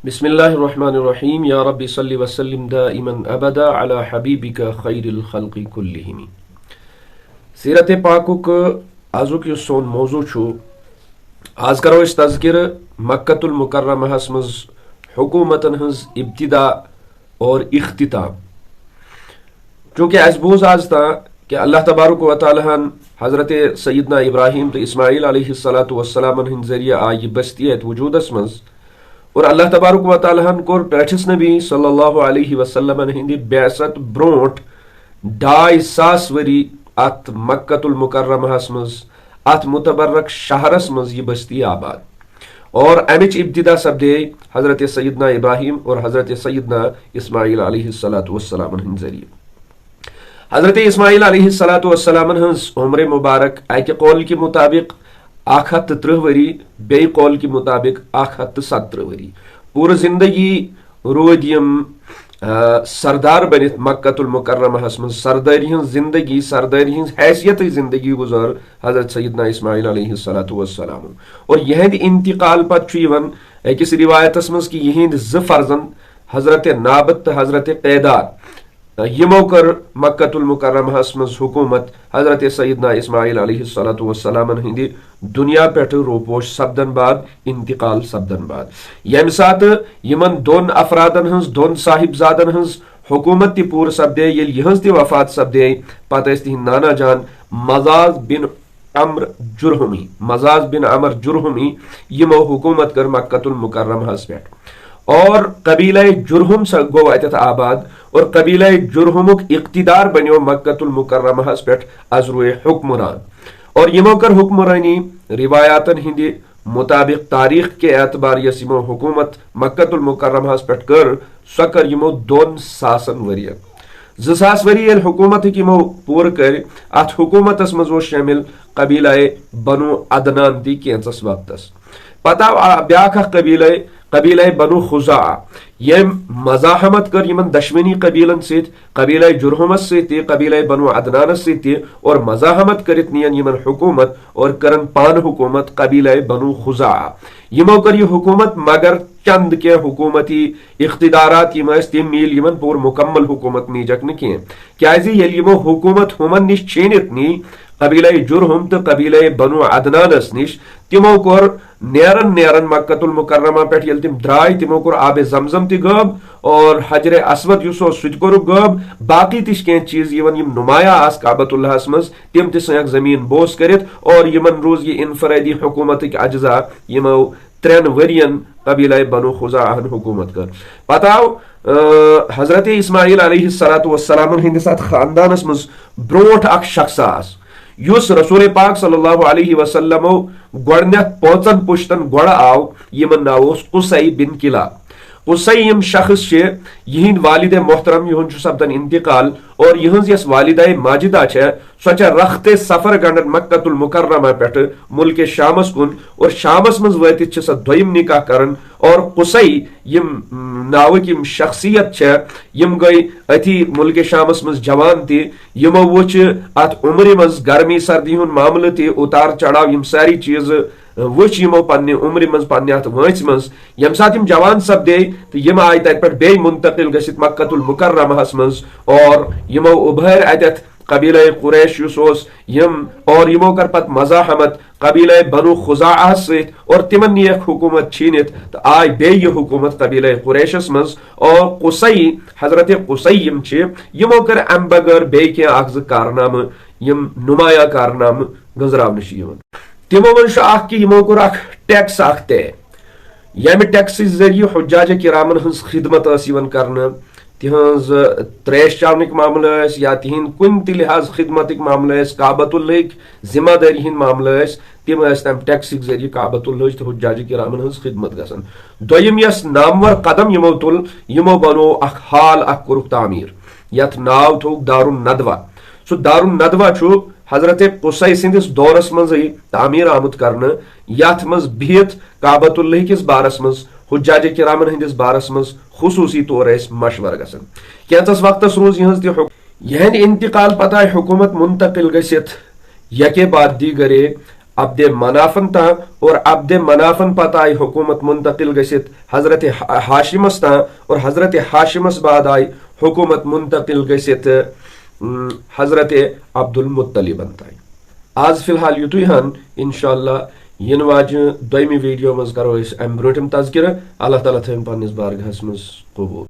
बिस्मिल्लाहिर्रहमानिर्रहीम या रब्बि सल्लि वसल्लिम दाइमन अबदा अला हबीबिका खैरिल खल्क़ि कुल्लिहिम। सीरत पाकुक आजुक यह सोन मौजू छु। आज करो इस तज़किर मक्कतुल मुकर्रमहस मज हुकूमतन हंज इब्तिदा और इख्तिताम। चूंकि अस बूज आज ता कि अल्लाह तबारक व तआला हजरत सैयदना इब्राहिम तो इस्माइल अलैहिस्सलातु वस्सलाम हिंद जरिया आई बस्तियत वजूदस मज और अल्लाह तबारक व तआला कोर टठिस नबी सल्लल्लाहु अलैहि वसल्लम हिंदी बेसत ब्रोट 250 वरी अत मक्कतुल मुकर्रमहस मज अत मुतबर्रक शहरस मज यह बस्ती आबाद और अमिच इब्तिदा सपदे हजरत सैयदना इब्राहिम और हजरत सैयदना इस्माइल अलैहिस्सलातु वस्सलाम हिंद जरिए। हजरत इस्माइल अलैहिस्सलातु वस्सलाम हंस उम्र मुबारक अकि कौल के मुताबिक 130 वरी बे कौल के मुताबिक 117 वरी। पूरी जिंदगी रोद यम सरदार बनित मक्कतुल मुकर्रमहस मज सरदारी हंस जिंदगी सरदारी हंस हैसियत जिंदगी गुजार हजरत सैयदना इस्माइल अलैहिस्सलातु वस्सलाम। और यहद इंतकाल पवन अकिस रिवायतस मज कि यहद 2 फर्जंद हजरत नाबत हजरत पैदार यमो कर मक्कतुल मुकर्रमहस मज हुकूमत हजरत सैयदना इस्माइल अलैहिस्सलातु वस्सलाम हिंदी दुनिया पे रोपोश सपदन बाद इंतकाल सपदन बाद यम सात यमन 2 अफरादन हंस 2 साहिबजादन हंस हुकूमत ती पूर सपदे येल यहंस ती वफात सपदे पत तिहिंद नाना जान मजाज बिन अमर जुरहुमी यमो हुकूमत कर मक्कतुल मुकर्रमहस पे और कबीला जुरहुम गो अत आबाद और कबीला जुरहुमुक इख्तिदार बनो मक्कतुल मुकर्रमहस पे अजरुए हुक्मरान। और यमो कर हुक्मरानी रिवायातन हिंदी मुताबिक तारीख के एतबार यस यमो हुकूमत मक्कतुल मुकर्रमहस पे कर सो कर यमो 200 वरी 200 वरी ये हुकूमत यमो पूर कर अत हुकूमतस मज शामिल कबीला बनु अदनान ती कैंसस वक्तस पता ब्याख कबीला बनु खुजा यम मजाहमत कर यमन दशमनी कबीलन सत कबीला जुरहुमस सत कबीला बनु अदनानस सत और मजाहमत करित नियन यमन हुकूमत और करन पान हुकूमत कबीला बनु खुजा यमो कर यह हुकूमत मगर चंद के हुकूमती इख्तिदारात यम मील यमन पूर मुकम्मल हुकूमत नीजक न क्या यमो हुकूमत हुमन निश छीनित नी कबीला जुरहुम तो कबीला बनु अदनानस निश तिमो कोर नेरन नेरन मक्कतुल मुकर्रमा पे तिम द्राय तिमो कोर आबे जमजम ति गब और हजरे अस्वद युसो सुज कोर गब बाकी तिश के चीज यमन यम नुमाया आस काबतुल्लाहस मज तिम ति सयक जमीन बोस करित और यमन रोज ये इनफरादी हुकूमत के अज्जा यमो 3 वरियन कबीला बनु खुजा हुकूमत कर पताओ हजरत इस्माइल अलैहिस्सलातु वस्सलाम हिंद साथ खानदानस मज ब्रोट अख शख्स आस युस रसूल पाक सल्लल्लाहु अलैहि वसल्लम गोडनेथ 5 पुश्तन गोड़ आव यमन नाव कुसै बिन किला। कुसै यम शख्स यहिंद वालिद मोहतरम युन सपदन इंतकाल और यहंज यस वालिदा माजिदा सो रखते सफर गंडन मक्कतुल मुकर्रमा पे मुल्क शामस कुन और शामस मज वतित सो दोयम निकाह करन और कुसै यम नावक यम शख्सियत यम गई अथी मुल्क शामस मज जवान ति यमो वुच अत उम्र मज गर्मी सर्दी हुन मामले ति उतार चढ़ाव यम सारी चीज वुच यमो पन्ने उम्र मज पन्ने अत वंच मज यम साथ यम जवान सपदे तो यम आय तत पे बे मुंतकिल गसित मक्कतुल मुकर्रमहस मज और यमो उभर अतत कबीला कुरैश युसोस यम और यमो कर पत मजाहमत कबीला बनु खुजाअह सत और तिमन ये हुकूमत छीनित तो आय बे ये हुकूमत कबीला कुरैशस मज और कुसै हजरत कुसै यम यमो कर अम बगर बे के अख कारनाम यम नुमाया कारनाम गजरावन तिमो मन कि यमो कोर टैक्स तय यम टैक्स जरिए हुज्जाज किरामन हंस खिदमत करना तिहंज त्रेश चावनिक मामले या तिहिंद कुन ति लिहाज खिदमतिक मामले काबतुल्लाह जिम्मेदारी हिंद मामले तिम तम टैक्स जरिए काबतुल्लाह तो हुज्जाज किरामन हंस खिदमत गसन। दोयम यस नामवर कदम यमो तुल यमो बनो अख हाल अख कुरुख तामीर यथ नाव थोक दारुन नदवा सो दारुन नदवा छु हजरत कुसै सिंदिस दौरस मज तामीर आमुत करने यथ मज बिहित काबतुल्लाह किस बारस मज हुज्जाज किरामन हिंदिस बारस मज खुसूसी तौर मशवर गसन कैंसस वक्तस रोज यहन इंतकाल पता हुकूमत मुंतकिल गसित यके बाद दी गरे अब्दे मनाफन ता और अब्दे मनाफन पत आई हुकूमत मुंतकिल गसित हजरत हाशिमस ता और हजरत हाशिमस बाद आई हुकूमत मुंतकिल गसित हजरत अब्दुल मुत्तलिबन ताई। आज फिलहाल युतुय हन इंशाअल्लाह इन वाजि दोयमि वीडियो मज करो अम ब्रोठम तज़किर। अल्लाह ताला थैन पन्निस बारगाहस मज कबूल।